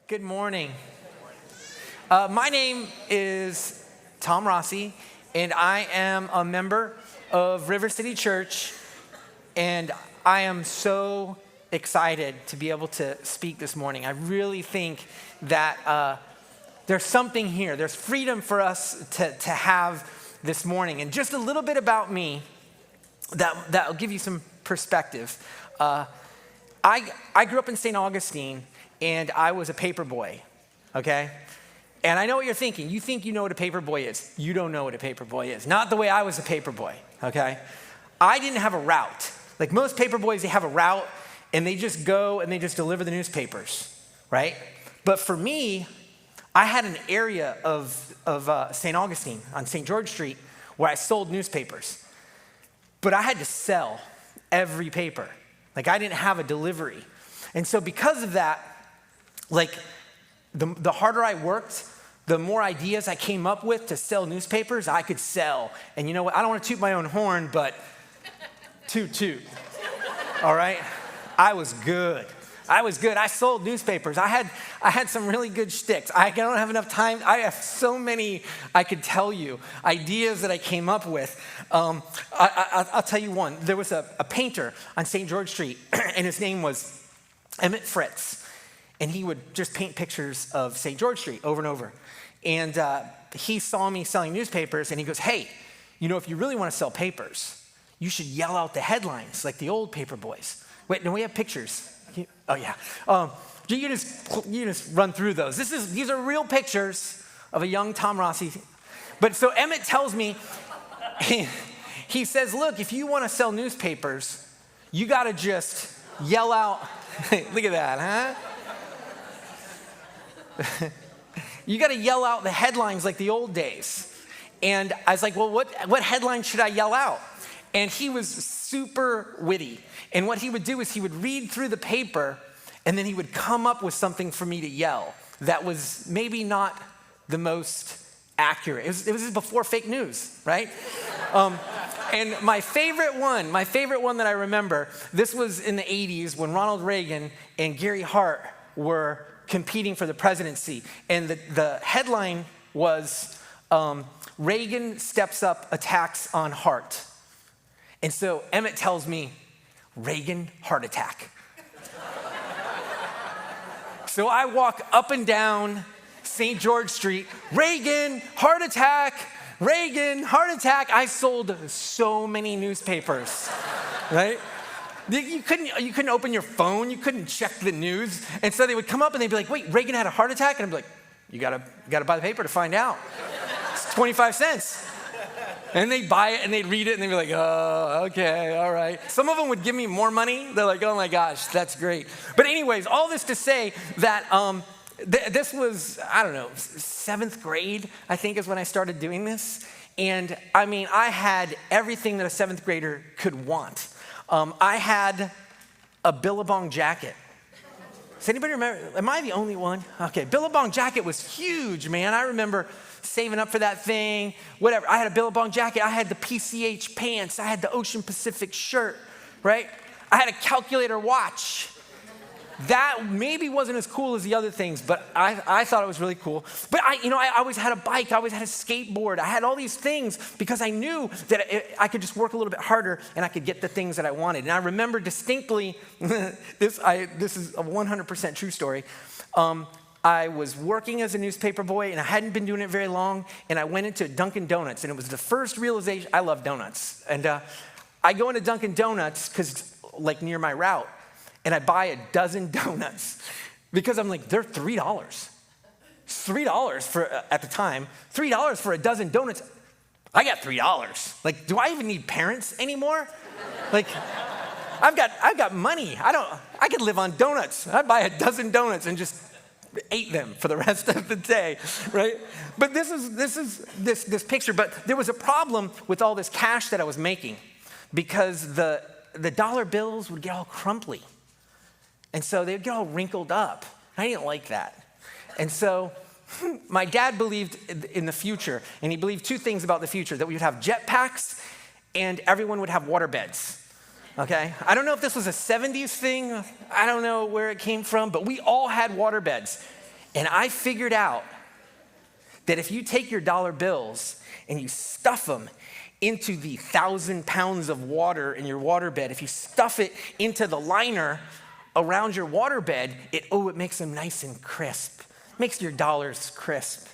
Good morning. My name is Tom Rossi, and I am a member of River City Church, and I am so excited to be able to speak this morning. I really think that there's something here. There's freedom for us to have this morning. And just a little bit about me that'll give you some perspective. I grew up in St. Augustine, and I was a paper boy, okay? And I know what you're thinking. You think you know what a paper boy is. You don't know what a paper boy is. Not the way I was a paper boy, okay? I didn't have a route. Like most paper boys, they have a route, and they just go and they just deliver the newspapers, right? But for me, I had an area of St. Augustine on St. George Street where I sold newspapers. But I had to sell every paper. Like I didn't have a delivery. And so because of that, like the harder I worked, the more ideas I came up with to sell newspapers, I could sell. And you know what? I don't want to toot my own horn, but toot. All right? I was good. I sold newspapers. I had some really good shticks. I don't have enough time. I have so many I could tell you, ideas that I came up with. I'll tell you one. There was a painter on St. George Street, and his name was Emmett Fritz. And he would just paint pictures of St. George Street over and over. And he saw me selling newspapers, and he goes, hey, you know, if you really want to sell papers, you should yell out the headlines like the old paper boys. Wait, no, we have pictures. Oh, yeah. You just run through those. These are real pictures of a young Tom Rossi. But so Emmett tells me, he says, look, if you want to sell newspapers, you got to just yell out. Look at that, huh? You got to yell out the headlines like the old days. And I was like, well, what headline should I yell out? And he was super witty. And what he would do is he would read through the paper, and then he would come up with something for me to yell that was maybe not the most accurate. It was before fake news, right? And my favorite one that I remember, this was in the 80s when Ronald Reagan and Gary Hart were competing for the presidency. And the headline was, Reagan steps up attacks on Hart. And so Emmett tells me, Reagan heart attack. So I walk up and down St. George Street, Reagan heart attack, Reagan heart attack. I sold so many newspapers, right? You couldn't open your phone, you couldn't check the news. And so they would come up and they'd be like, wait, Reagan had a heart attack? And I'd be like, you gotta buy the paper to find out. It's 25 cents. And they'd buy it and they'd read it and they'd be like, oh, okay, all right. Some of them would give me more money. They're like, oh my gosh, that's great. But anyways, all this to say that this was, I don't know, 7th grade, I think is when I started doing this. And I mean, I had everything that a 7th grader could want. I had a Billabong jacket. Does anybody remember? Am I the only one? Okay, Billabong jacket was huge, man. I remember saving up for that thing, whatever. I had a Billabong jacket. I had the PCH pants. I had the Ocean Pacific shirt, right? I had a calculator watch. That maybe wasn't as cool as the other things, but I thought it was really cool. But I always had a bike. I always had a skateboard. I had all these things because I knew that I could just work a little bit harder and I could get the things that I wanted. And I remember distinctly, this is a 100% true story. I was working as a newspaper boy, and I hadn't been doing it very long, and I went into Dunkin' Donuts, and it was the first realization. I love donuts. And I go into Dunkin' Donuts, because like near my route, and I buy a dozen donuts, because I'm like, they're $3. $3 for, at the time, $3 for a dozen donuts. I got $3. Like, do I even need parents anymore? Like, I've got money. I could live on donuts. I'd buy a dozen donuts and just ate them for the rest of the day, right? But this is this picture. But there was a problem with all this cash that I was making because the dollar bills would get all crumply. And so they'd get all wrinkled up. I didn't like that. And so my dad believed in the future, and he believed two things about the future, that we would have jetpacks and everyone would have water beds. Okay? I don't know if this was a 70s thing. I don't know where it came from, but we all had water beds. And I figured out that if you take your dollar bills and you stuff them into the 1,000 pounds of water in your waterbed, if you stuff it into the liner around your waterbed, it makes them nice and crisp. Makes your dollars crisp.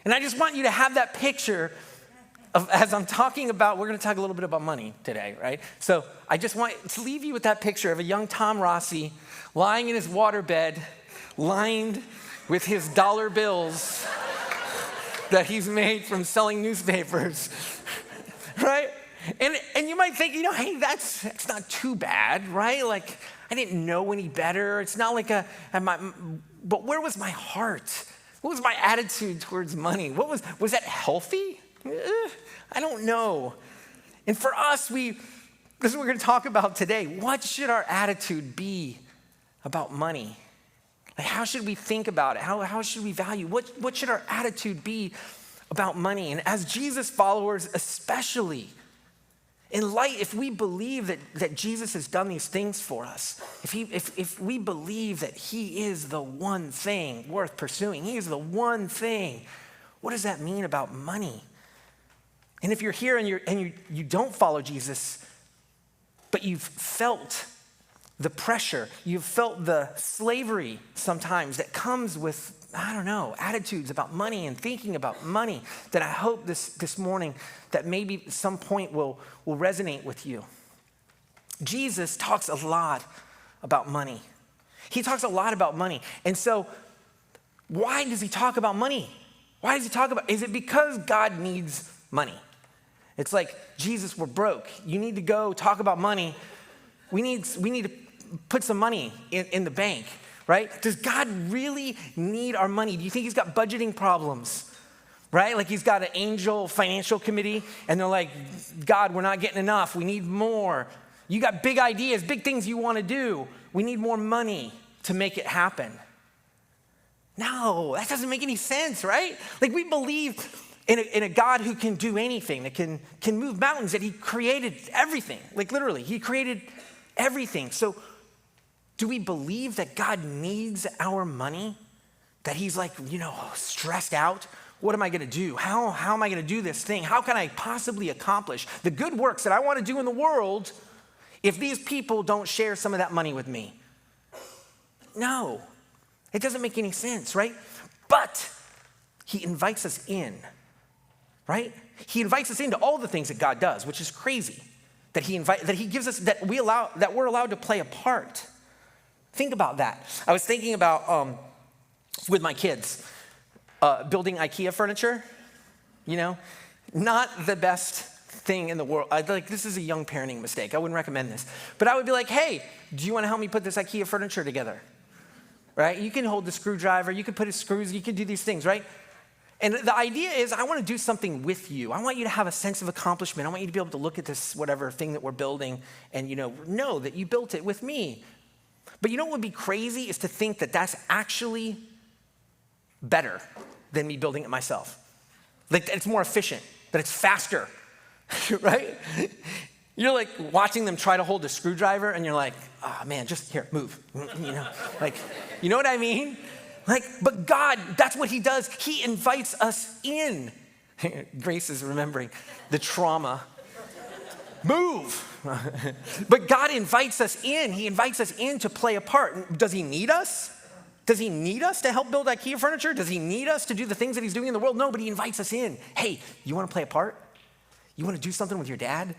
And I just want you to have that picture of, as I'm talking about, we're going to talk a little bit about money today, right? So I just want to leave you with that picture of a young Tom Rossi lying in his waterbed, lined with his dollar bills that he's made from selling newspapers, right? And you might think, hey, that's not too bad, right? Like, I didn't know any better. It's not like but where was my heart? What was my attitude towards money? Was that healthy? I don't know. And for us, this is what we're going to talk about today. What should our attitude be about money? Like, how should we think about it? How should we value? What should our attitude be about money? And as Jesus followers, especially, in light, if we believe that Jesus has done these things for us, if we believe that he is the one thing worth pursuing, he is the one thing, what does that mean about money? And if you're here and you don't follow Jesus, but you've felt the pressure, you've felt the slavery sometimes that comes with, attitudes about money and thinking about money, that I hope this morning that maybe at some point will resonate with you. Jesus talks a lot about money. He talks a lot about money. And so why does he talk about money? Is it because God needs money? It's like, Jesus, we're broke. You need to go talk about money. We need to put some money in the bank, right? Does God really need our money? Do you think he's got budgeting problems, right? Like he's got an angel financial committee and they're like, God, we're not getting enough. We need more. You got big ideas, big things you want to do. We need more money to make it happen. No, that doesn't make any sense, right? Like we believe in a God who can do anything, that can move mountains, that he created everything. Like literally, he created everything. So do we believe that God needs our money? That he's like, stressed out? What am I going to do? How am I going to do this thing? How can I possibly accomplish the good works that I want to do in the world if these people don't share some of that money with me? No, it doesn't make any sense, right? But he invites us in, right? He invites us into all the things that God does, which is crazy. That he gives us, that we're allowed to play a part. Think about that. I was thinking about with my kids building IKEA furniture. Not the best thing in the world. This is a young parenting mistake. I wouldn't recommend this. But I would be like, hey, do you want to help me put this IKEA furniture together? Right? You can hold the screwdriver. You can put screws. You can do these things, right? And the idea is I want to do something with you. I want you to have a sense of accomplishment. I want you to be able to look at this whatever thing that we're building and know that you built it with me. But what would be crazy is to think that that's actually better than me building it myself. Like it's more efficient, that it's faster, right? You're like watching them try to hold a screwdriver and you're like, oh man, just here, move. You know what I mean? But God, that's what he does. He invites us in. Grace is remembering the trauma. Move. But God invites us in. He invites us in to play a part. Does he need us? Does he need us to help build IKEA furniture? Does he need us to do the things that he's doing in the world? No, but he invites us in. Hey, you want to play a part? You want to do something with your dad?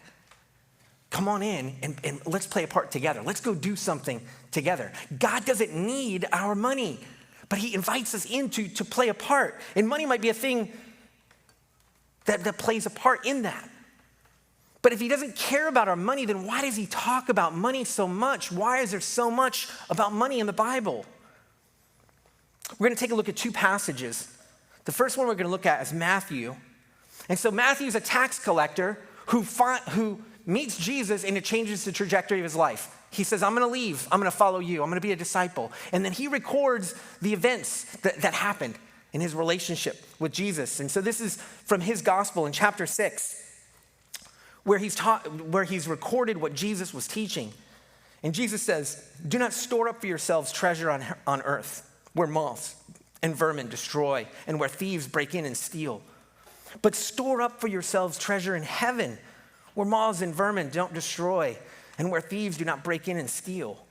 Come on in and let's play a part together. Let's go do something together. God doesn't need our money, but he invites us in to play a part. And money might be a thing that plays a part in that. But if he doesn't care about our money, then why does he talk about money so much? Why is there so much about money in the Bible? We're going to take a look at two passages. The first one we're going to look at is Matthew. And so Matthew's a tax collector who meets Jesus and it changes the trajectory of his life. He says, I'm going to leave. I'm going to follow you. I'm going to be a disciple. And then he records the events that happened in his relationship with Jesus. And so this is from his gospel in chapter 6, where he's recorded what Jesus was teaching. And Jesus says, do not store up for yourselves treasure on earth, where moths and vermin destroy, and where thieves break in and steal. But store up for yourselves treasure in heaven, where moths and vermin don't destroy, and where thieves do not break in and steal.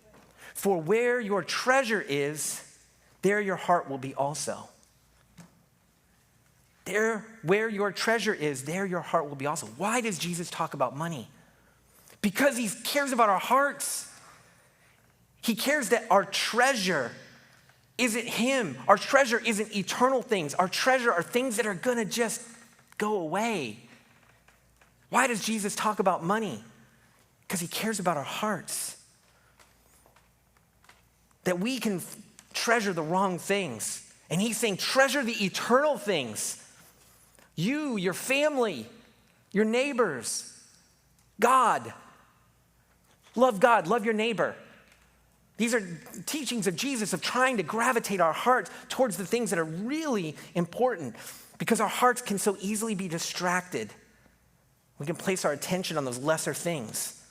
For where your treasure is, there your heart will be also. There, where your treasure is, there your heart will be also. Why does Jesus talk about money? Because he cares about our hearts. He cares that our treasure isn't him. Our treasure isn't eternal things. Our treasure are things that are gonna just go away. Why does Jesus talk about money? Because he cares about our hearts. That we can treasure the wrong things. And he's saying, treasure the eternal things. You, your family, your neighbors, God. Love your neighbor. These are teachings of Jesus of trying to gravitate our hearts towards the things that are really important, because our hearts can so easily be distracted. We can place our attention on those lesser things.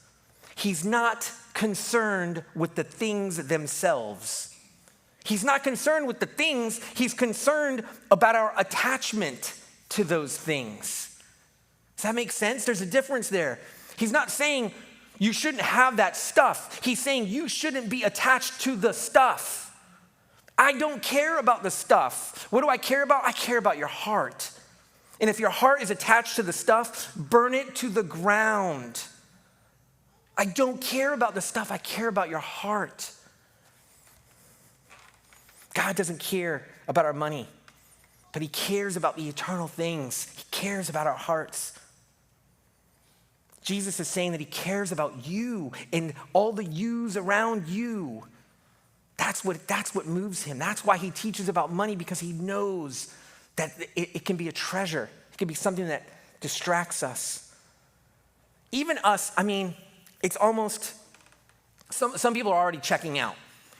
He's not concerned with the things themselves. He's not concerned with the things. He's concerned about our attachment to those things. Does that make sense? There's a difference there. He's not saying you shouldn't have that stuff. He's saying you shouldn't be attached to the stuff. I don't care about the stuff. What do I care about? I care about your heart. And if your heart is attached to the stuff, burn it to the ground. I don't care about the stuff. I care about your heart. God doesn't care about our money, but he cares about the eternal things. He cares about our hearts. Jesus is saying that he cares about you and all the yous around you. That's what moves him. That's why he teaches about money, because he knows that it can be a treasure. It can be something that distracts us. Even us, it's almost, some people are already checking out.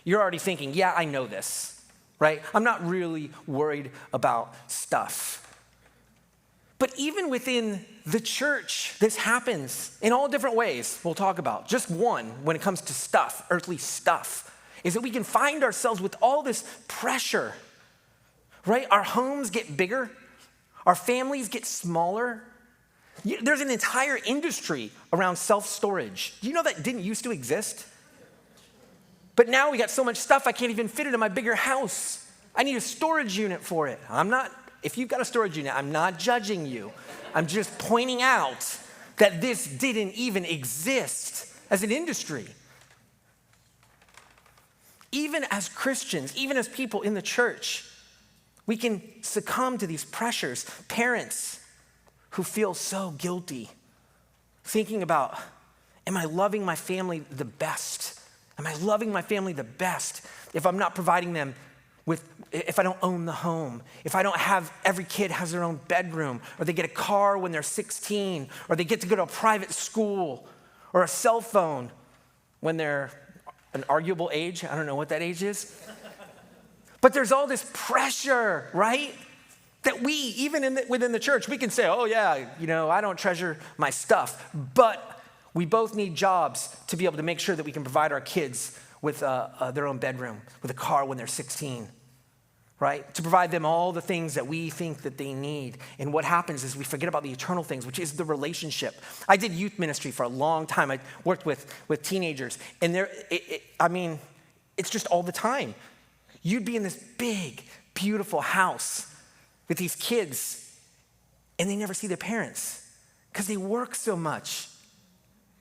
You're already thinking, yeah, I know this, right? I'm not really worried about stuff. But even within the church, this happens in all different ways we'll talk about. Just one, when it comes to stuff, earthly stuff, is that we can find ourselves with all this pressure, right? Our homes get bigger. Our families get smaller. There's an entire industry around self-storage. Do you know that didn't used to exist? But now we got so much stuff I can't even fit it in my bigger house. I need a storage unit for it. If you've got a storage unit, I'm not judging you. I'm just pointing out that this didn't even exist as an industry. Even as Christians, even as people in the church, we can succumb to these pressures. Parents who feel so guilty, thinking about, am I loving my family the best? Am I loving my family the best if I'm not providing them if I don't own the home, if I don't have, every kid has their own bedroom, or they get a car when they're 16, or they get to go to a private school, or a cell phone when they're an arguable age. I don't know what that age is. But there's all this pressure, right? That we, even within the church, we can say, oh yeah, I don't treasure my stuff. But we both need jobs to be able to make sure that we can provide our kids with their own bedroom, with a car when they're 16, right? To provide them all the things that we think that they need. And what happens is we forget about the eternal things, which is the relationship. I did youth ministry for a long time. I worked with teenagers, and it's just all the time. You'd be in this big, beautiful house with these kids, and they never see their parents because they work so much.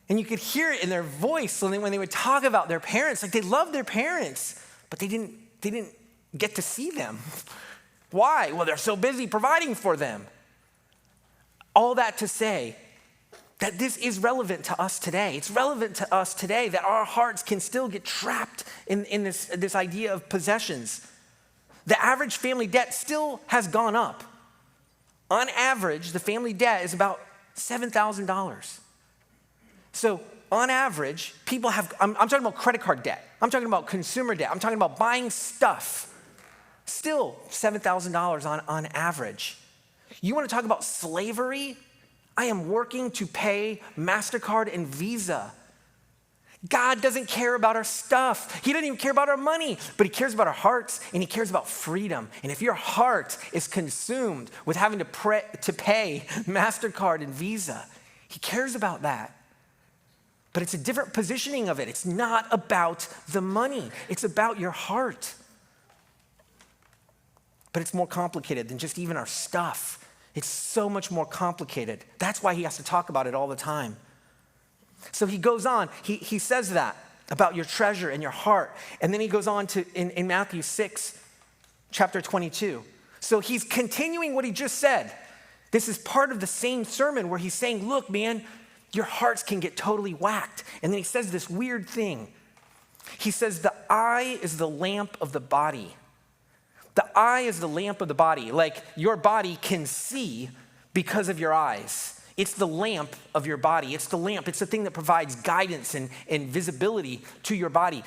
And you could hear it in their voice when they would talk about their parents. Like, they loved their parents, but they didn't get to see them. Why? Well, they're so busy providing for them. All that to say that this is relevant to us today. It's relevant to us today that our hearts can still get trapped in this idea of possessions. The average family debt still has gone up. On average, the family debt is about $7,000. So on average, people have, I'm talking about credit card debt. I'm talking about consumer debt. I'm talking about buying stuff. Still $7,000 on average. You want to talk about slavery? I am working to pay MasterCard and Visa. God doesn't care about our stuff. He doesn't even care about our money, but he cares about our hearts and he cares about freedom. And if your heart is consumed with having to pay MasterCard and Visa, he cares about that. But it's a different positioning of it. It's not about the money. It's about your heart. But it's more complicated than just even our stuff. It's so much more complicated. That's why he has to talk about it all the time. So he goes on, he says that about your treasure and your heart. And then he goes on to, in Matthew 6, chapter 22. So he's continuing what he just said. This is part of the same sermon where he's saying, look, man, your hearts can get totally whacked. And then he says this weird thing. He says, the eye is the lamp of the body. The eye is the lamp of the body. Like your body can see because of your eyes. It's the lamp of your body. It's the lamp. It's the thing that provides guidance and visibility to your body.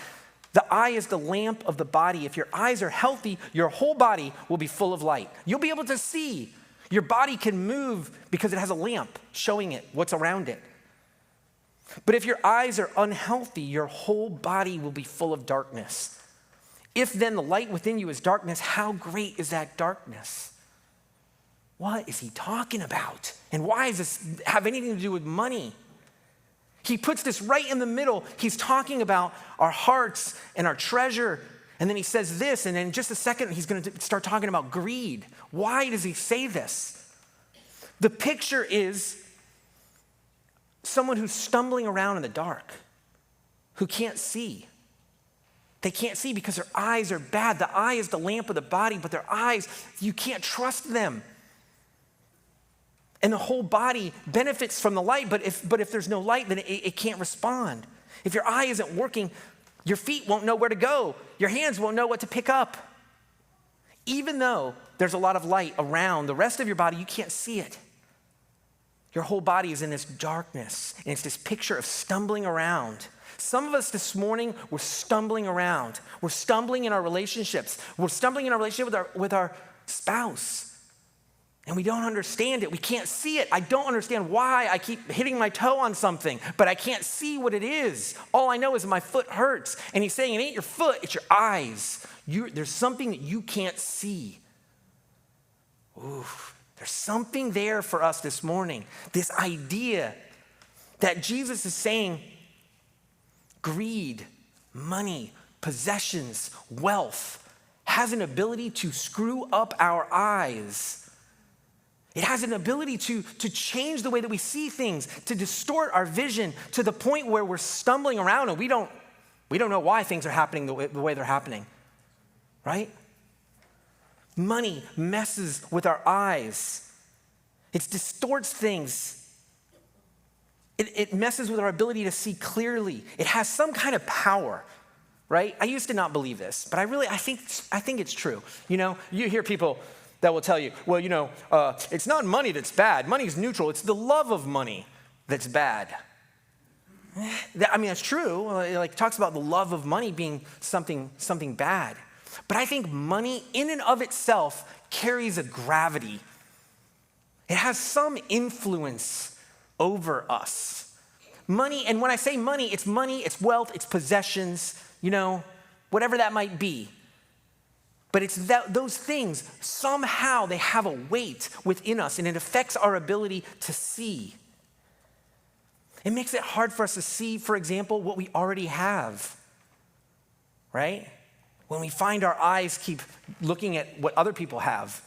The eye is the lamp of the body. If your eyes are healthy, your whole body will be full of light. You'll be able to see. Your body can move because it has a lamp showing it what's around it. But if your eyes are unhealthy, your whole body will be full of darkness. If then the light within you is darkness, how great is that darkness? What is he talking about? And why does this have anything to do with money? He puts this right in the middle. He's talking about our hearts and our treasure. And then he says this, and in just a second, he's going to start talking about greed. Why does he say this? The picture is someone who's stumbling around in the dark, who can't see. They can't see because their eyes are bad. The eye is the lamp of the body, but their eyes, you can't trust them. And the whole body benefits from the light, but if there's no light, then it can't respond. If your eye isn't working, your feet won't know where to go. Your hands won't know what to pick up. Even though there's a lot of light around the rest of your body, you can't see it. Your whole body is in this darkness, and it's this picture of stumbling around. Some of us this morning, we're stumbling around. We're stumbling in our relationships. We're stumbling in our relationship with our spouse. And we don't understand it. We can't see it. I don't understand why I keep hitting my toe on something, but I can't see what it is. All I know is my foot hurts. And he's saying, it ain't your foot, it's your eyes. There's something that you can't see. Oof. There's something there for us this morning. This idea that Jesus is saying greed, money, possessions, wealth has an ability to screw up our eyes. It has an ability to change the way that we see things, to distort our vision to the point where we're stumbling around and we don't know why things are happening the way they're happening, right? Money messes with our eyes. It distorts things. It messes with our ability to see clearly. It has some kind of power, right? I used to not believe this, but I think it's true. You know, you hear people that will tell you, well, you know, it's not money that's bad. Money's neutral. It's the love of money that's bad. I mean, that's true. It talks about the love of money being something bad. But I think money in and of itself carries a gravity. It has some influence over us. Money, and when I say money, it's wealth, it's possessions, you know, whatever that might be. But it's those things, somehow they have a weight within us and it affects our ability to see. It makes it hard for us to see, for example, what we already have, right? When we find our eyes keep looking at what other people have,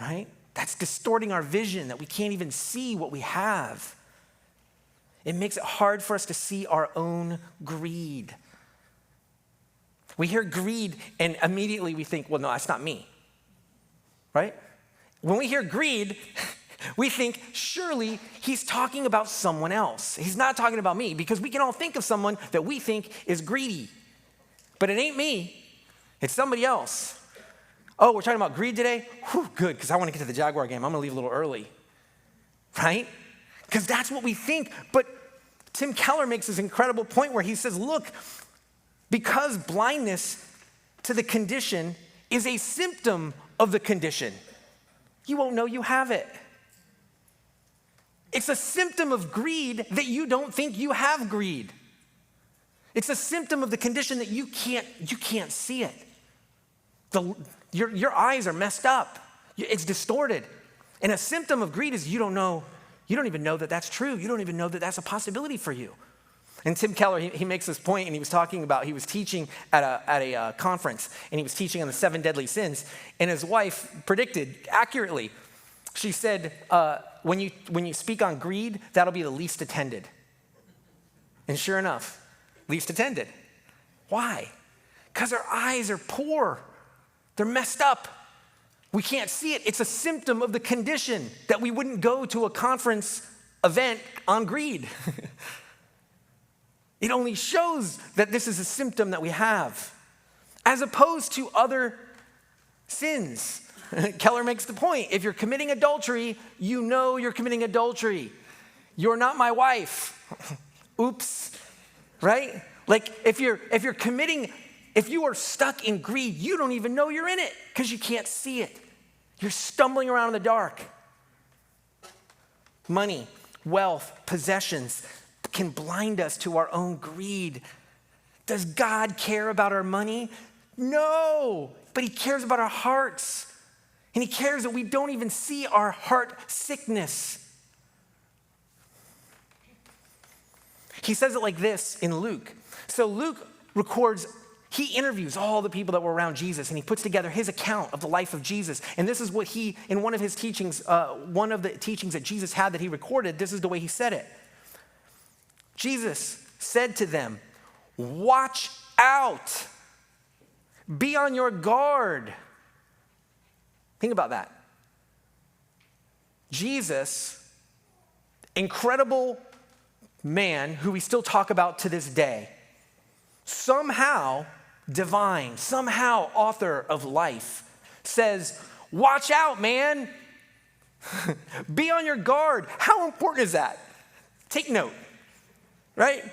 right? That's distorting our vision, that we can't even see what we have. It makes it hard for us to see our own greed. We hear greed and immediately we think, well, no, that's not me, right? When we hear greed, we think, surely he's talking about someone else. He's not talking about me because we can all think of someone that we think is greedy. But it ain't me, it's somebody else. Oh, we're talking about greed today? Whew, good, because I want to get to the Jaguar game. I'm going to leave a little early, right? Because that's what we think. But Tim Keller makes this incredible point where he says, look, because blindness to the condition is a symptom of the condition, you won't know you have it. It's a symptom of greed that you don't think you have greed. It's a symptom of the condition that you can't see it. Your eyes are messed up. It's distorted. And a symptom of greed is you don't even know that that's true. You don't even know that that's a possibility for you. And Tim Keller, he makes this point, and he was teaching at a conference, and he was teaching on the 7 deadly sins, and his wife predicted accurately. She said, when you speak on greed, that'll be the least attended. And sure enough, least attended. Why? Because our eyes are poor. They're messed up. We can't see it. It's a symptom of the condition that we wouldn't go to a conference event on greed. It only shows that this is a symptom that we have, as opposed to other sins. Keller makes the point. If you're committing adultery, you know you're committing adultery. You're not my wife. Oops, right? Like if you are stuck in greed, you don't even know you're in it because you can't see it. You're stumbling around in the dark. Money, wealth, possessions can blind us to our own greed. Does God care about our money? No, but he cares about our hearts. And he cares that we don't even see our heart sickness. He says it like this in Luke. So Luke he interviews all the people that were around Jesus, and he puts together his account of the life of Jesus. And this is what in one of his teachings, one of the teachings that Jesus had that he recorded, this is the way he said it. Jesus said to them, "Watch out. Be on your guard." Think about that. Jesus, incredible man who we still talk about to this day, somehow divine, somehow author of life, says, "Watch out, man. Be on your guard." How important is that? Take note. Right?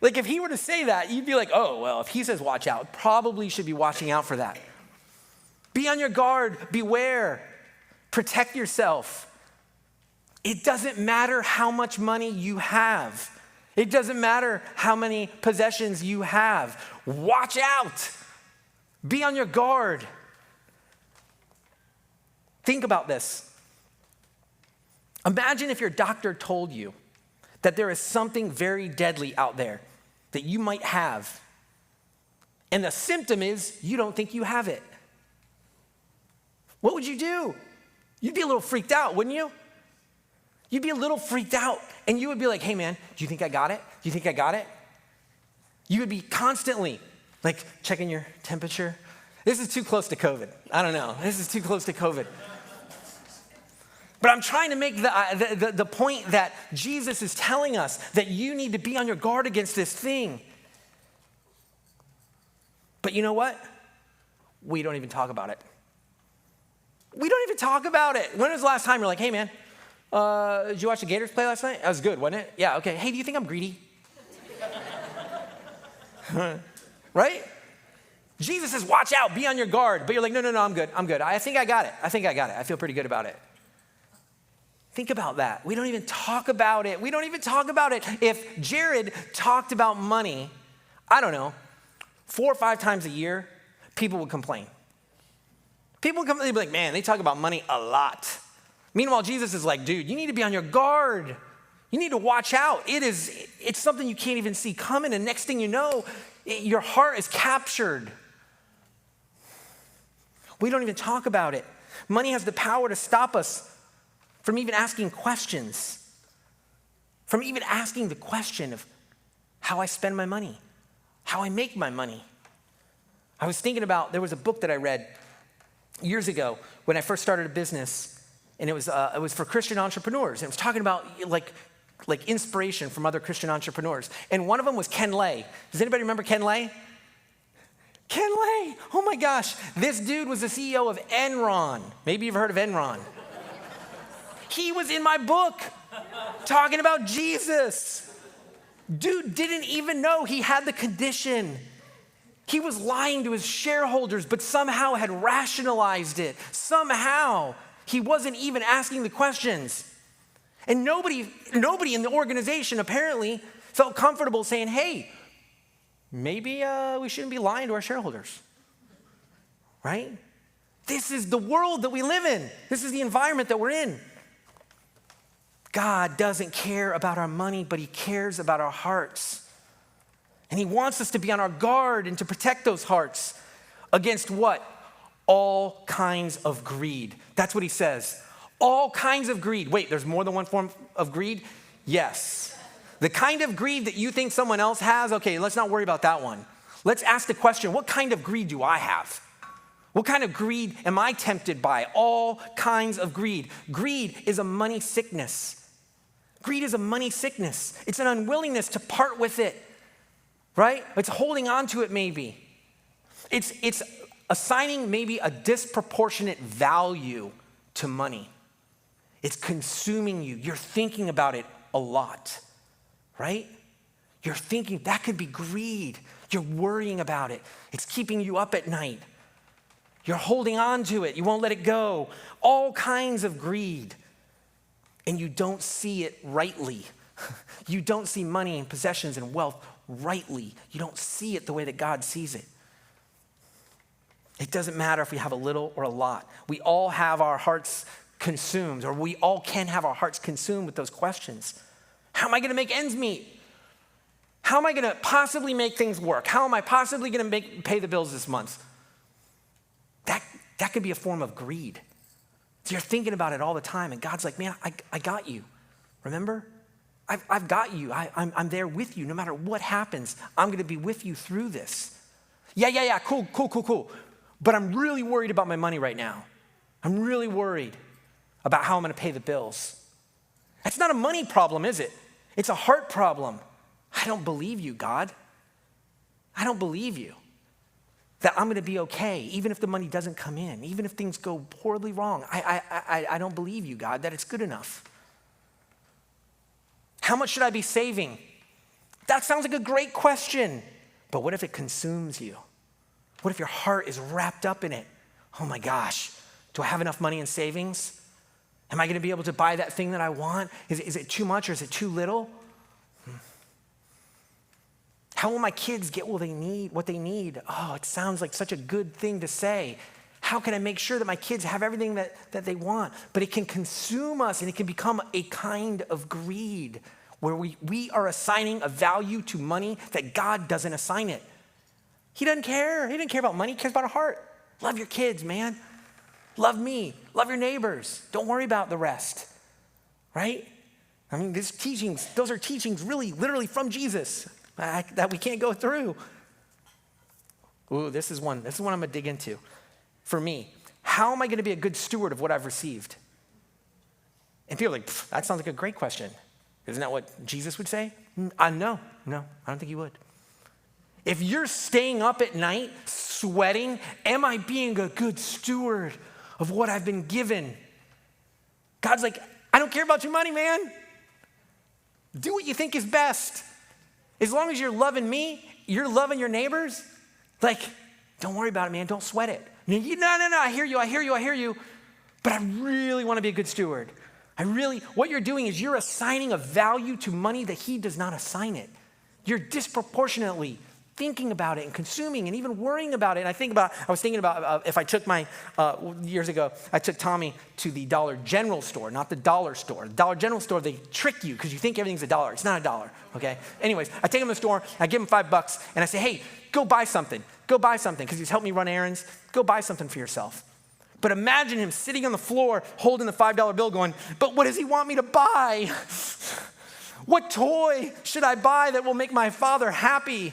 Like if he were to say that, you'd be like, oh, well, if he says watch out, probably should be watching out for that. Be on your guard, beware, protect yourself. It doesn't matter how much money you have. It doesn't matter how many possessions you have. Watch out. Be on your guard. Think about this. Imagine if your doctor told you that there is something very deadly out there that you might have, and the symptom is you don't think you have it. What would you do? You'd be a little freaked out, wouldn't you? You'd be a little freaked out, and you would be like, hey man, do you think I got it? Do you think I got it? You would be constantly like checking your temperature. This is too close to COVID. I don't know. This is too close to COVID. But I'm trying to make the point that Jesus is telling us that you need to be on your guard against this thing. But you know what? We don't even talk about it. We don't even talk about it. When was the last time you're like, hey man, did you watch the Gators play last night? That was good, wasn't it? Yeah, okay. Hey, do you think I'm greedy? Right? Jesus says, watch out, be on your guard. But you're like, no, I'm good. I think I got it. I feel pretty good about it. Think about that. We don't even talk about it. If Jared talked about money, I don't know, 4 or 5 times a year, people would complain. They'd be like, man, they talk about money a lot. Meanwhile, Jesus is like, dude, you need to be on your guard. You need to watch out. It's something you can't even see coming, and next thing you know, your heart is captured. We don't even talk about it. Money has the power to stop us from even asking questions, from even asking the question of how I spend my money, how I make my money. I was thinking about, there was a book that I read years ago when I first started a business, and it was for Christian entrepreneurs. And it was talking about like inspiration from other Christian entrepreneurs. And one of them was Ken Lay. Does anybody remember Ken Lay? Ken Lay, oh my gosh. This dude was the CEO of Enron. Maybe you've heard of Enron. He was in my book talking about Jesus. Dude didn't even know he had the condition. He was lying to his shareholders, but somehow had rationalized it. Somehow he wasn't even asking the questions. And nobody in the organization apparently felt comfortable saying, hey, maybe we shouldn't be lying to our shareholders, right? This is the world that we live in. This is the environment that we're in. God doesn't care about our money, but he cares about our hearts. And he wants us to be on our guard and to protect those hearts against what? All kinds of greed. That's what he says. All kinds of greed. Wait, there's more than one form of greed? Yes. The kind of greed that you think someone else has, okay, let's not worry about that one. Let's ask the question, what kind of greed do I have? What kind of greed am I tempted by? All kinds of greed. Greed is a money sickness. Greed is a money sickness. It's an unwillingness to part with it, right? It's holding on to it maybe. It's assigning maybe a disproportionate value to money. It's consuming you. You're thinking about it a lot, right? You're thinking, that could be greed. You're worrying about it. It's keeping you up at night. You're holding on to it. You won't let it go. All kinds of greed. And you don't see it rightly. You don't see money and possessions and wealth rightly. You don't see it the way that God sees it. It doesn't matter if we have a little or a lot. We all have our hearts consumed, or we all can have our hearts consumed with those questions. How am I going to make ends meet? How am I going to possibly make things work? How am I possibly going to pay the bills this month? That could be a form of greed. So you're thinking about it all the time, and God's like, man, I got you. Remember? I've got you. I'm there with you. No matter what happens, I'm going to be with you through this. Yeah, cool. But I'm really worried about my money right now. I'm really worried about how I'm going to pay the bills. That's not a money problem, is it? It's a heart problem. I don't believe you, God. I don't believe you that I'm going to be okay, even if the money doesn't come in, even if things go poorly wrong. I don't believe you, God, that it's good enough. How much should I be saving? That sounds like a great question, but what if it consumes you? What if your heart is wrapped up in it? Oh my gosh, do I have enough money in savings? Am I going to be able to buy that thing that I want? Is it too much or is it too little? How will my kids get what they need? Oh, it sounds like such a good thing to say. How can I make sure that my kids have everything that they want? But it can consume us, and it can become a kind of greed where we are assigning a value to money that God doesn't assign it. He doesn't care. He doesn't care about money. He cares about our heart. Love your kids, man. Love me. Love your neighbors. Don't worry about the rest, right? I mean, those are teachings really, literally from Jesus that we can't go through. Ooh, this is one I'm going to dig into. For me, how am I going to be a good steward of what I've received? And people are like, that sounds like a great question. Isn't that what Jesus would say? No, I don't think he would. If you're staying up at night sweating, am I being a good steward of what I've been given? God's like, I don't care about your money, man. Do what you think is best. As long as you're loving me, you're loving your neighbors, like, don't worry about it, man. Don't sweat it. No, I hear you. But I really want to be a good steward. What you're doing is you're assigning a value to money that he does not assign it. You're disproportionately thinking about it and consuming and even worrying about it. And I was thinking about if I took years ago, I took Tommy to the Dollar General store, not the dollar store. The Dollar General store, they trick you because you think everything's $1. It's not $1, okay? Anyways, I take him to the store, I give him $5, and I say, hey, go buy something, because he's helped me run errands. Go buy something for yourself. But imagine him sitting on the floor holding the $5 bill going, but what does he want me to buy? What toy should I buy that will make my father happy?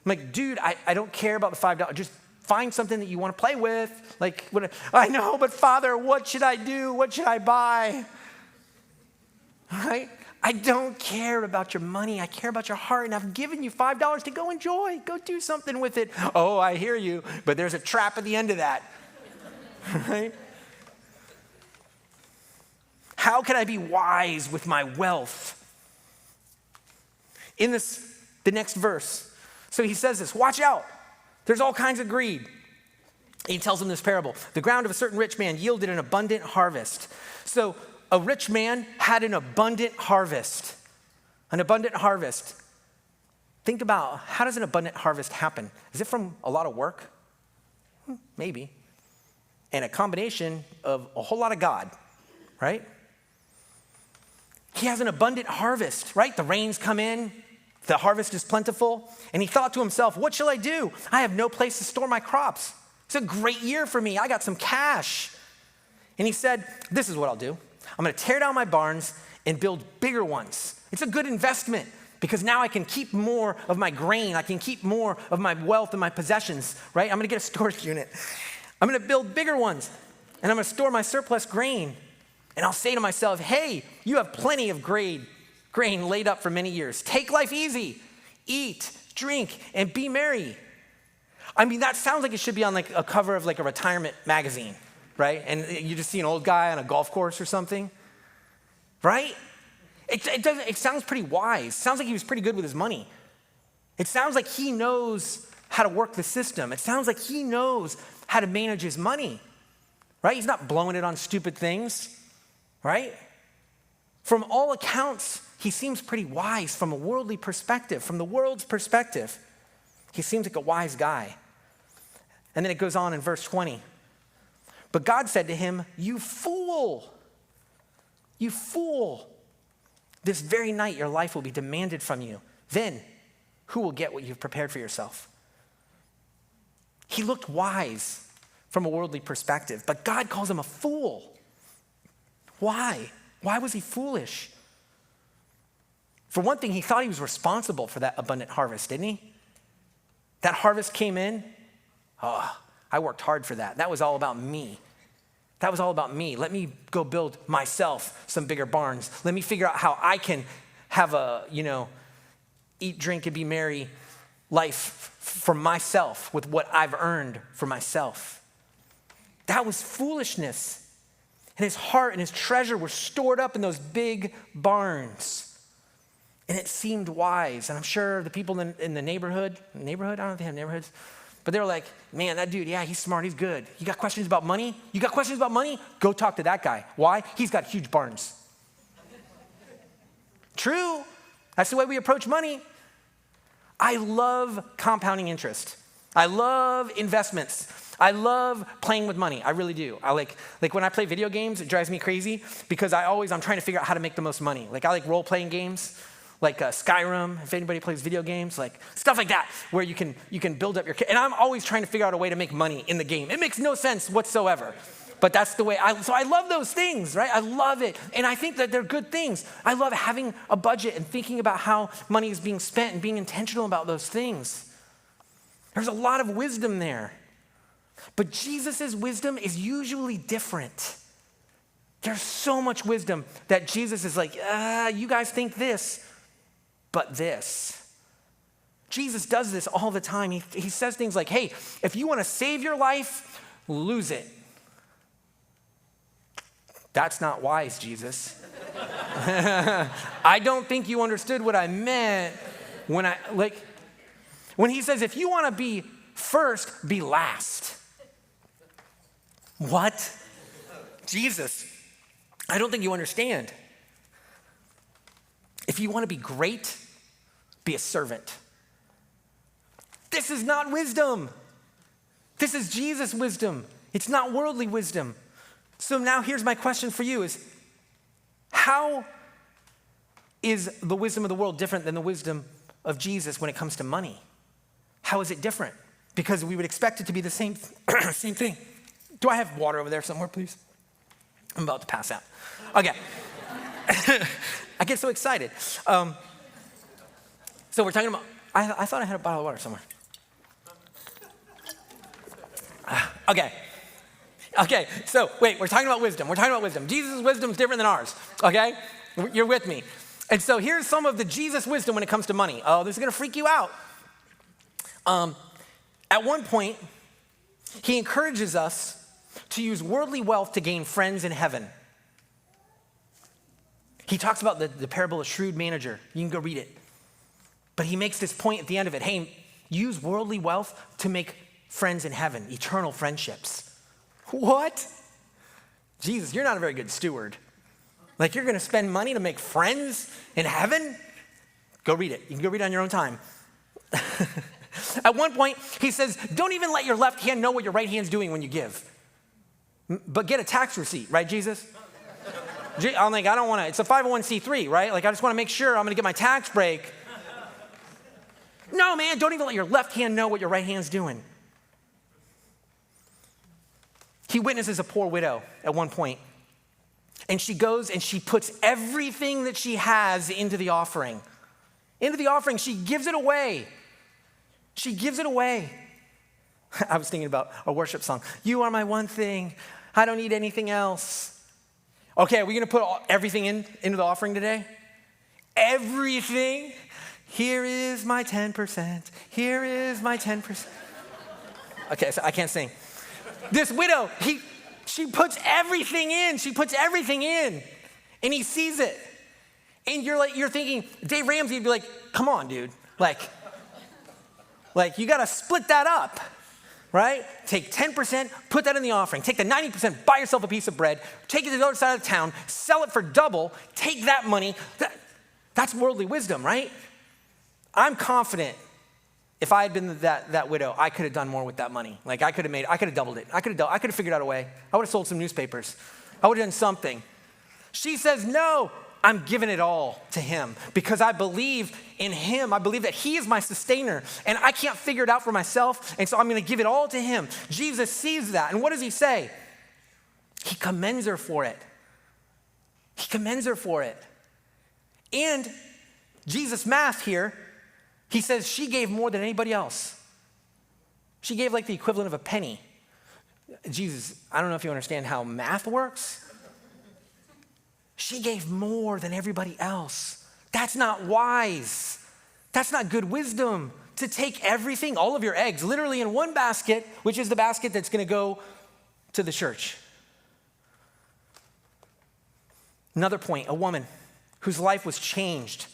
I'm like, dude, I don't care about the $5. Just find something that you want to play with. Like, I know, but Father, what should I do? What should I buy? Right? I don't care about your money. I care about your heart, and I've given you $5 to go enjoy. Go do something with it. Oh, I hear you, but there's a trap at the end of that. Right? How can I be wise with my wealth? In the next verse, so he says this, watch out. There's all kinds of greed. He tells him this parable. The ground of a certain rich man yielded an abundant harvest. So a rich man had an abundant harvest. An abundant harvest. Think about, how does an abundant harvest happen? Is it from a lot of work? Maybe. And a combination of a whole lot of God, right? He has an abundant harvest, right? The rains come in, the harvest is plentiful, and he thought to himself, what shall I do? I have no place to store my crops. It's a great year for me. I got some cash. And he said, this is what I'll do. I'm going to tear down my barns and build bigger ones. It's a good investment because now I can keep more of my grain. I can keep more of my wealth and my possessions, right? I'm going to get a storage unit. I'm going to build bigger ones, and I'm going to store my surplus grain. And I'll say to myself, hey, you have plenty of grain laid up for many years. Take life easy. Eat, drink, and be merry. I mean, that sounds like it should be on like a cover of like a retirement magazine, right? And you just see an old guy on a golf course or something, right? It sounds pretty wise. It sounds like he was pretty good with his money. It sounds like he knows how to work the system. It sounds like he knows how to manage his money, right? He's not blowing it on stupid things, right? From all accounts, he seems pretty wise from a worldly perspective, from the world's perspective. He seems like a wise guy. And then it goes on in verse 20. But God said to him, you fool, this very night your life will be demanded from you. Then who will get what you've prepared for yourself? He looked wise from a worldly perspective, but God calls him a fool. Why? Why was he foolish? For one thing, he thought he was responsible for that abundant harvest, didn't he? That harvest came in. Oh, I worked hard for that. That was all about me. That was all about me. Let me go build myself some bigger barns. Let me figure out how I can have a, eat, drink, and be merry life for myself with what I've earned for myself. That was foolishness. And his heart and his treasure were stored up in those big barns. And it seemed wise. And I'm sure the people in the neighborhood, I don't know if they have neighborhoods, but they were like, man, that dude, yeah, he's smart, he's good. You got questions about money? You got questions about money? Go talk to that guy. Why? He's got huge barns. True. That's the way we approach money. I love compounding interest. I love investments. I love playing with money. I really do. I like when I play video games, it drives me crazy because I'm trying to figure out how to make the most money. Like I like role-playing games, like Skyrim, if anybody plays video games, like stuff like that, where you can build up your, and I'm always trying to figure out a way to make money in the game. It makes no sense whatsoever, but that's the way so I love those things, right? I love it, and I think that they're good things. I love having a budget and thinking about how money is being spent and being intentional about those things. There's a lot of wisdom there, but Jesus' wisdom is usually different. There's so much wisdom that Jesus is like, you guys think this, but this. Jesus does this all the time. He says things like, hey, if you want to save your life, lose it. That's not wise, Jesus. I don't think you understood what I meant when he says, if you want to be first, be last. What? Jesus, I don't think you understand. If you want to be great, be a servant. This is not wisdom. This is Jesus' wisdom. It's not worldly wisdom. So now here's my question for you is, how is the wisdom of the world different than the wisdom of Jesus when it comes to money? How is it different? Because we would expect it to be the same thing. Do I have water over there somewhere, please? I'm about to pass out. Okay. I get so excited. So we're talking about, I thought I had a bottle of water somewhere. Okay, so wait, we're talking about wisdom. Jesus' wisdom is different than ours, okay? You're with me. And so here's some of the Jesus wisdom when it comes to money. Oh, this is gonna freak you out. At one point, he encourages us to use worldly wealth to gain friends in heaven. He talks about the parable of shrewd manager. You can go read it. But he makes this point at the end of it. Hey, use worldly wealth to make friends in heaven, eternal friendships. What? Jesus, you're not a very good steward. Like you're gonna spend money to make friends in heaven? Go read it. You can go read it on your own time. At one point, he says, don't even let your left hand know what your right hand's doing when you give. But get a tax receipt, right, Jesus? I'm like, I don't wanna, it's a 501c3, right? Like I just wanna make sure I'm gonna get my tax break. No, man, don't even let your left hand know what your right hand's doing. He witnesses a poor widow at one point, and she goes and she puts everything that she has into the offering. Into the offering, she gives it away. She gives it away. I was thinking about a worship song. You are my one thing. I don't need anything else. Okay, are we gonna put everything into the offering today? Everything? Here is my 10%. Here is my 10%. Okay, so I can't sing. This widow, she puts everything in. She puts everything in. And he sees it. And you're thinking, Dave Ramsey would be like, come on, dude. Like you gotta split that up, right? Take 10%, put that in the offering. Take the 90%, buy yourself a piece of bread, take it to the other side of town, sell it for double, take that money. That's worldly wisdom, right? I'm confident if I had been that widow, I could have done more with that money. Like I could have doubled it. I could have figured out a way. I would have sold some newspapers. I would have done something. She says, no, I'm giving it all to him because I believe in him. I believe that he is my sustainer and I can't figure it out for myself. And so I'm going to give it all to him. Jesus sees that. And what does he say? He commends her for it. He commends her for it. And Jesus' math here, he says she gave more than anybody else. She gave like the equivalent of a penny. Jesus, I don't know if you understand how math works. She gave more than everybody else. That's not wise. That's not good wisdom to take everything, all of your eggs, literally in one basket, which is the basket that's going to go to the church. Another point, a woman whose life was changed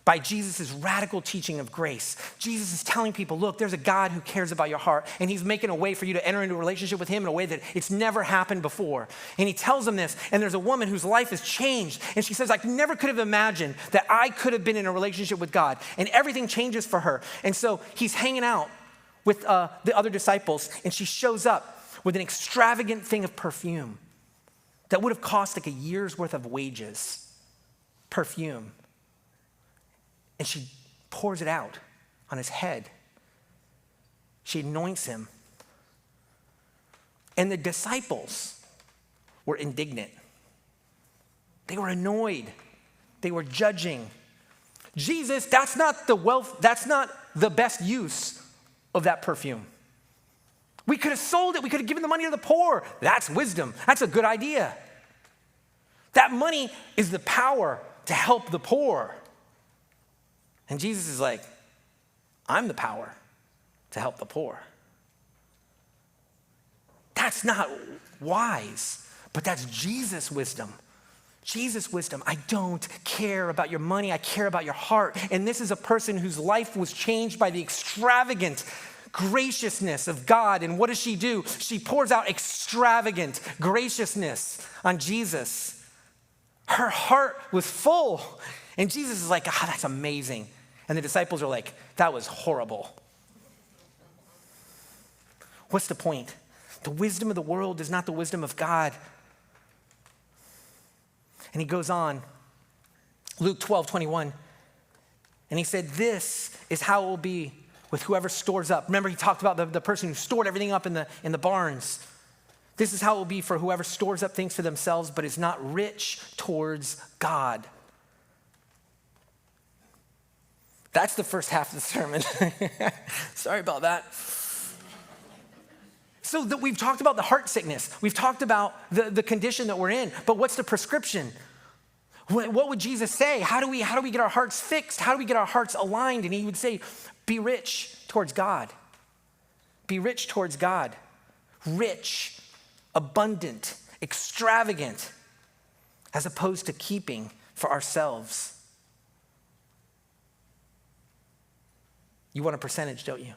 by Jesus' radical teaching of grace. Jesus is telling people, look, there's a God who cares about your heart, and he's making a way for you to enter into a relationship with him in a way that it's never happened before. And he tells them this, and there's a woman whose life has changed, and she says, I never could have imagined that I could have been in a relationship with God, and everything changes for her. And so he's hanging out with the other disciples, and she shows up with an extravagant thing of perfume that would have cost like a year's worth of wages. Perfume. And she pours it out on his head. She anoints him. And the disciples were indignant. They were annoyed. They were judging. Jesus, that's not the best use of that perfume. We could have sold it. We could have given the money to the poor. That's wisdom. That's a good idea. That money is the power to help the poor. And Jesus is like, I'm the power to help the poor. That's not wise, but that's Jesus' wisdom. Jesus' wisdom. I don't care about your money. I care about your heart. And this is a person whose life was changed by the extravagant graciousness of God. And what does she do? She pours out extravagant graciousness on Jesus. Her heart was full. And Jesus is like, that's amazing. And the disciples are like, that was horrible. What's the point? The wisdom of the world is not the wisdom of God. And he goes on, Luke 12:21, and he said, this is how it will be with whoever stores up. Remember, he talked about the person who stored everything up in the barns. This is how it will be for whoever stores up things for themselves, but is not rich towards God. That's the first half of the sermon. Sorry about that. So we've talked about the heart sickness. We've talked about the condition that we're in. But what's the prescription? What would Jesus say? How do we get our hearts fixed? How do we get our hearts aligned? And he would say, be rich towards God. Be rich towards God. Rich, abundant, extravagant, as opposed to keeping for ourselves. You want a percentage, don't you?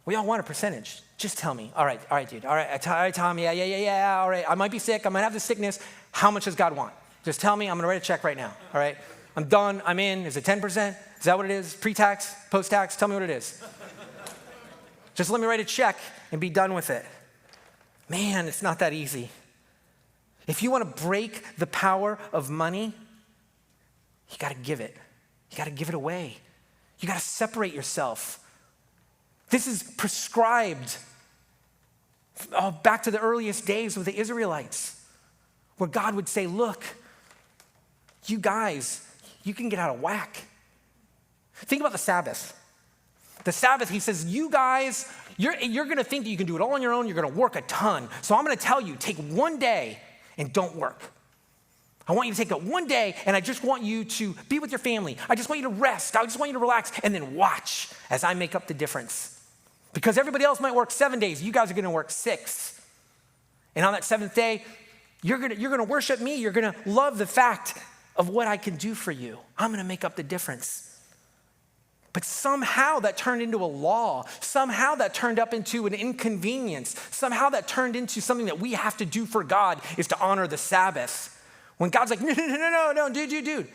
We all want a percentage. Just tell me. All right, dude. All right, Tom, yeah. All right, I might be sick. I might have the sickness. How much does God want? Just tell me, I'm gonna write a check right now, all right? I'm done, I'm in. Is it 10%? Is that what it is? Pre-tax, post-tax? Tell me what it is. Just let me write a check and be done with it. Man, it's not that easy. If you want to break the power of money, you got to give it. You got to give it away. You got to separate yourself. This is prescribed back to the earliest days with the Israelites, where God would say, look, you guys, you can get out of whack. Think about the Sabbath. The Sabbath, he says, you guys, you're going to think that you can do it all on your own. You're going to work a ton. So I'm going to tell you, take one day and don't work. I want you to take that one day, and I just want you to be with your family. I just want you to rest. I just want you to relax, and then watch as I make up the difference. Because everybody else might work 7 days. You guys are going to work 6. And on that 7th day, you're going to worship me. You're going to love the fact of what I can do for you. I'm going to make up the difference. But somehow that turned into a law. Somehow that turned up into an inconvenience. Somehow that turned into something that we have to do for God is to honor the Sabbath. When God's like, no, dude,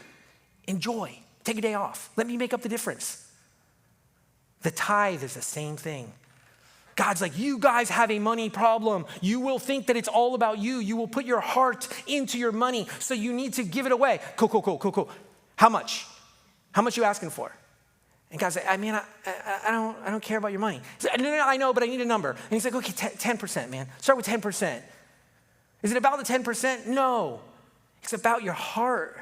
enjoy. Take a day off. Let me make up the difference. The tithe is the same thing. God's like, you guys have a money problem. You will think that it's all about you. You will put your heart into your money, so you need to give it away. Cool. How much? How much you asking for? And God's like, I don't care about your money. He's like, no, I know, but I need a number. And he's like, okay, 10%, man. Start with 10%. Is it about the 10%? No. It's about your heart.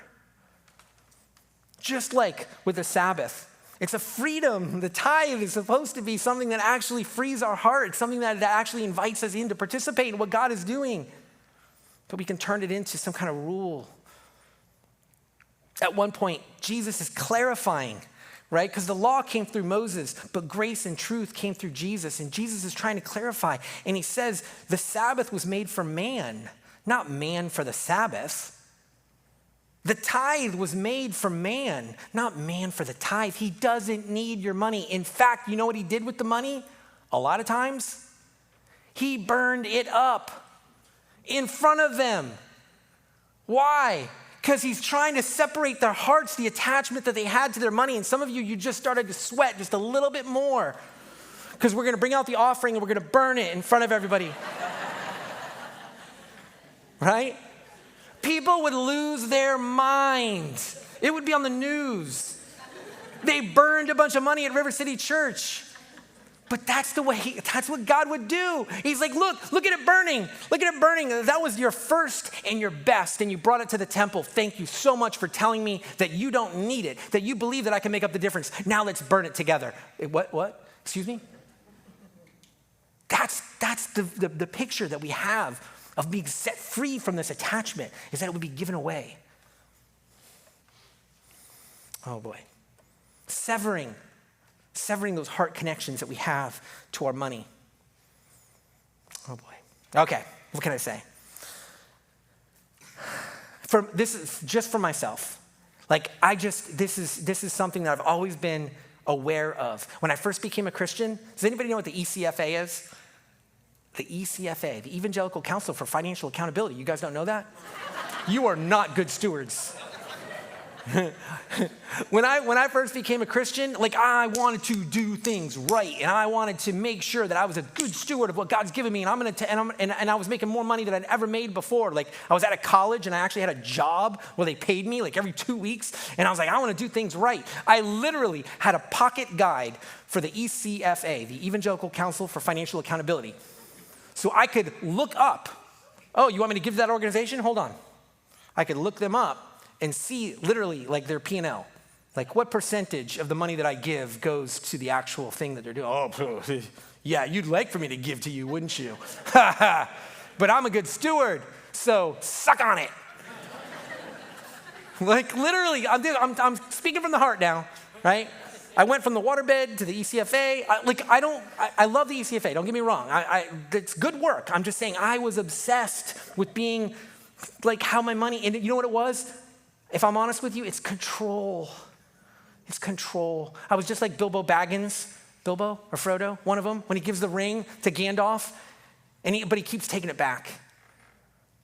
Just like with the Sabbath. It's a freedom. The tithe is supposed to be something that actually frees our heart. It's something that actually invites us in to participate in what God is doing. But we can turn it into some kind of rule. At one point, Jesus is clarifying, right? Because the law came through Moses, but grace and truth came through Jesus. And Jesus is trying to clarify. And he says the Sabbath was made for man, not man for the Sabbath. The tithe was made for man, not man for the tithe. He doesn't need your money. In fact, you know what he did with the money? A lot of times, he burned it up in front of them. Why? Because he's trying to separate their hearts, the attachment that they had to their money. And some of you just started to sweat just a little bit more because we're going to bring out the offering and we're going to burn it in front of everybody. Right? People would lose their minds. It would be on the news. They burned a bunch of money at River City Church. But that's what God would do. He's like, look at it burning. Look at it burning. That was your first and your best, and you brought it to the temple. Thank you so much for telling me that you don't need it, that you believe that I can make up the difference. Now let's burn it together. What? Excuse me? That's the picture that we have of being set free from this attachment, is that it would be given away. Oh boy. Severing those heart connections that we have to our money. Oh boy. Okay, what can I say? This is just for myself. This is something that I've always been aware of. When I first became a Christian, does anybody know what the ECFA is? The ECFA, the Evangelical Council for Financial Accountability. You guys don't know that? You are not good stewards. When I first became a Christian, I wanted to do things right, and I wanted to make sure that I was a good steward of what God's given me, and I was making more money than I'd ever made before. I was at a college, and I actually had a job where they paid me every 2 weeks, and I was like, I want to do things right. I literally had a pocket guide for the ECFA, the Evangelical Council for Financial Accountability. So I could look up, oh, you want me to give to that organization? Hold on. I could look them up and see literally their P&L. What percentage of the money that I give goes to the actual thing that they're doing. Oh, yeah, you'd like for me to give to you, wouldn't you? But I'm a good steward, so suck on it. Literally, I'm speaking from the heart now, right? I went from the waterbed to the ECFA. I love the ECFA, don't get me wrong. It's good work. I'm just saying I was obsessed with being how my money, and you know what it was? If I'm honest with you, it's control. It's control. I was just like Bilbo Baggins, Bilbo or Frodo, one of them, when he gives the ring to Gandalf, but he keeps taking it back.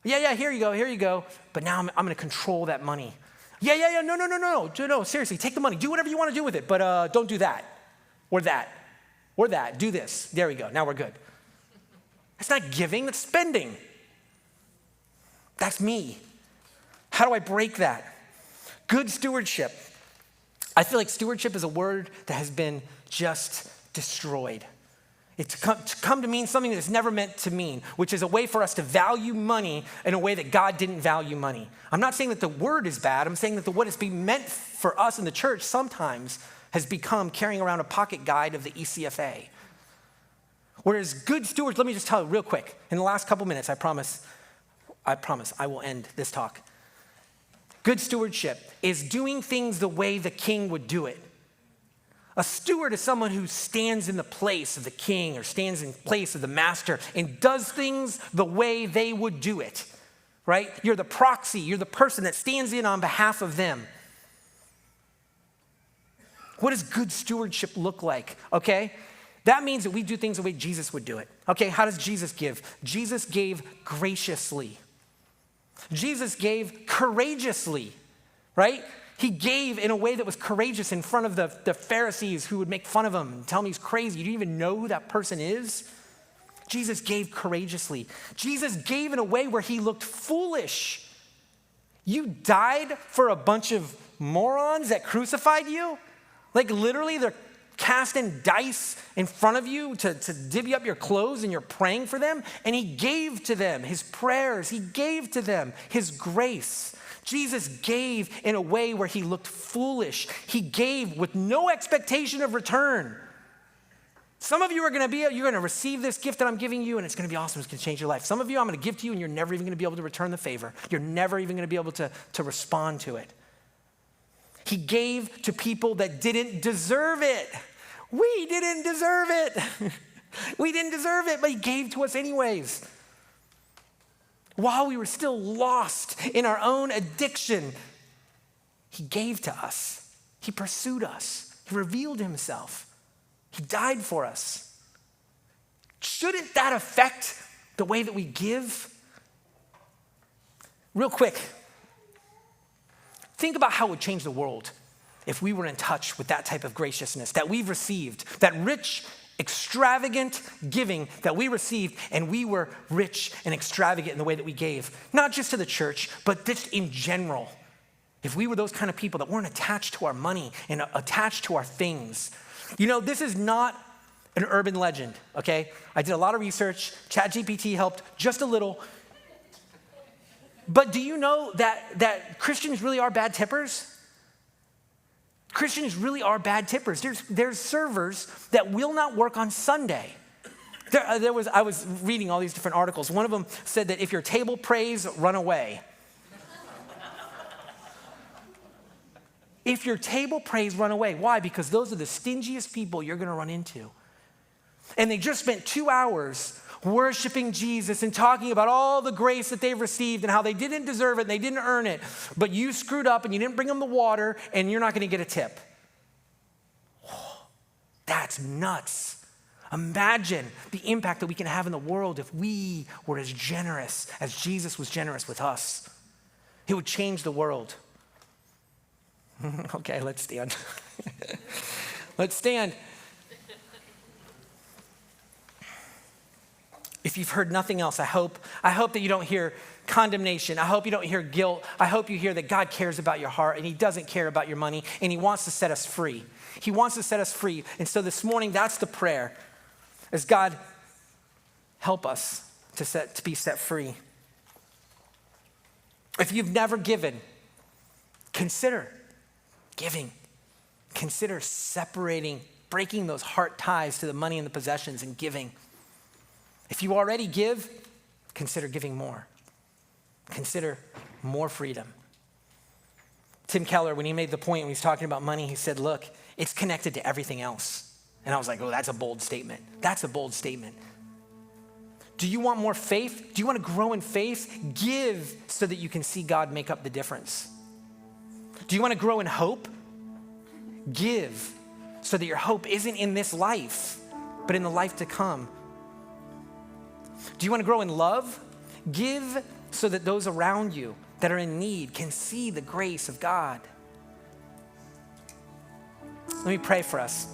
Yeah, here you go. But now I'm going to control that money. Yeah, no, seriously, take the money. Do whatever you want to do with it, but don't do that or that or that. Do this. There we go. Now we're good. That's not giving, that's spending. That's me. How do I break that? Good stewardship. I feel like stewardship is a word that has been just destroyed. It's come to mean something that it's never meant to mean, which is a way for us to value money in a way that God didn't value money. I'm not saying that the word is bad. I'm saying that what it's been meant for us in the church sometimes has become carrying around a pocket guide of the ECFA. Whereas good stewards, let me just tell you real quick, in the last couple minutes, I promise I will end this talk. Good stewardship is doing things the way the king would do it. A steward is someone who stands in the place of the king or stands in place of the master and does things the way they would do it, right? You're the proxy. You're the person that stands in on behalf of them. What does good stewardship look like, okay? That means that we do things the way Jesus would do it. Okay, how does Jesus give? Jesus gave graciously. Jesus gave courageously, right? He gave in a way that was courageous in front of the Pharisees who would make fun of him and tell him he's crazy. You don't even know who that person is? Jesus gave courageously. Jesus gave in a way where he looked foolish. You died for a bunch of morons that crucified you? Like literally they're casting dice in front of you to divvy up your clothes and you're praying for them. And he gave to them his prayers. He gave to them his grace. Jesus gave in a way where he looked foolish. He gave with no expectation of return. Some of you are you're going to receive this gift that I'm giving you and it's going to be awesome. It's going to change your life. Some of you I'm going to give to you and you're never even going to be able to return the favor. You're never even going to be able to respond to it. He gave to people that didn't deserve it. We didn't deserve it. We didn't deserve it, but he gave to us anyways. While we were still lost in our own addiction, he gave to us. He pursued us. He revealed himself. He died for us. Shouldn't that affect the way that we give? Real quick, think about how it would change the world if we were in touch with that type of graciousness that we've received, that rich, extravagant giving that we received, and we were rich and extravagant in the way that we gave, not just to the church, but just in general. If we were those kind of people that weren't attached to our money and attached to our things. You know, this is not an urban legend, okay? I did a lot of research. ChatGPT helped just a little. But do you know that Christians really are bad tippers? Christians really are bad tippers. There's servers that will not work on Sunday. I was reading all these different articles. One of them said that if your table prays, run away. If your table prays, run away. Why? Because those are the stingiest people you're going to run into. And they just spent 2 hours worshiping Jesus and talking about all the grace that they've received and how they didn't deserve it and they didn't earn it. But you screwed up and you didn't bring them the water and you're not going to get a tip. That's nuts. Imagine the impact that we can have in the world if we were as generous as Jesus was generous with us. It would change the world. Okay, let's stand. Let's stand. If you've heard nothing else, I hope that you don't hear condemnation. I hope you don't hear guilt. I hope you hear that God cares about your heart and he doesn't care about your money and he wants to set us free. He wants to set us free. And so this morning, that's the prayer. Is God, help us to be set free. If you've never given, consider giving. Consider separating, breaking those heart ties to the money and the possessions and giving. If you already give, consider giving more. Consider more freedom. Tim Keller, when he made the point when he was talking about money, he said, look, it's connected to everything else. And I was like, oh, that's a bold statement. That's a bold statement. Do you want more faith? Do you want to grow in faith? Give so that you can see God make up the difference. Do you want to grow in hope? Give so that your hope isn't in this life, but in the life to come. Do you want to grow in love? Give so that those around you that are in need can see the grace of God. Let me pray for us.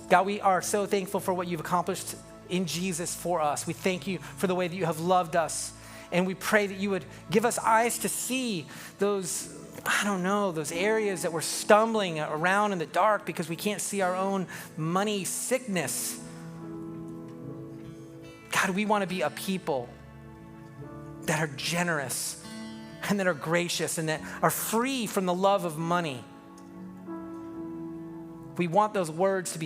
God, we are so thankful for what you've accomplished in Jesus for us. We thank you for the way that you have loved us. And we pray that you would give us eyes to see those areas that we're stumbling around in the dark because we can't see our own money sickness. God, we want to be a people that are generous and that are gracious and that are free from the love of money. We want those words to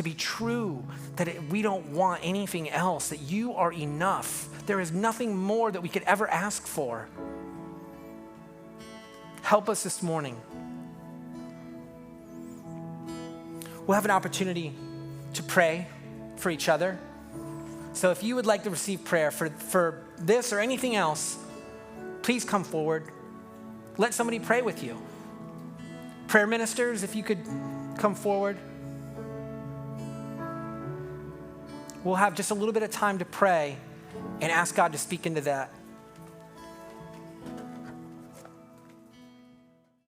be true, that we don't want anything else, that you are enough. There is nothing more that we could ever ask for. Help us this morning. We'll have an opportunity to pray for each other. So if you would like to receive prayer for this or anything else, please come forward. Let somebody pray with you. Prayer ministers, if you could come forward. We'll have just a little bit of time to pray and ask God to speak into that.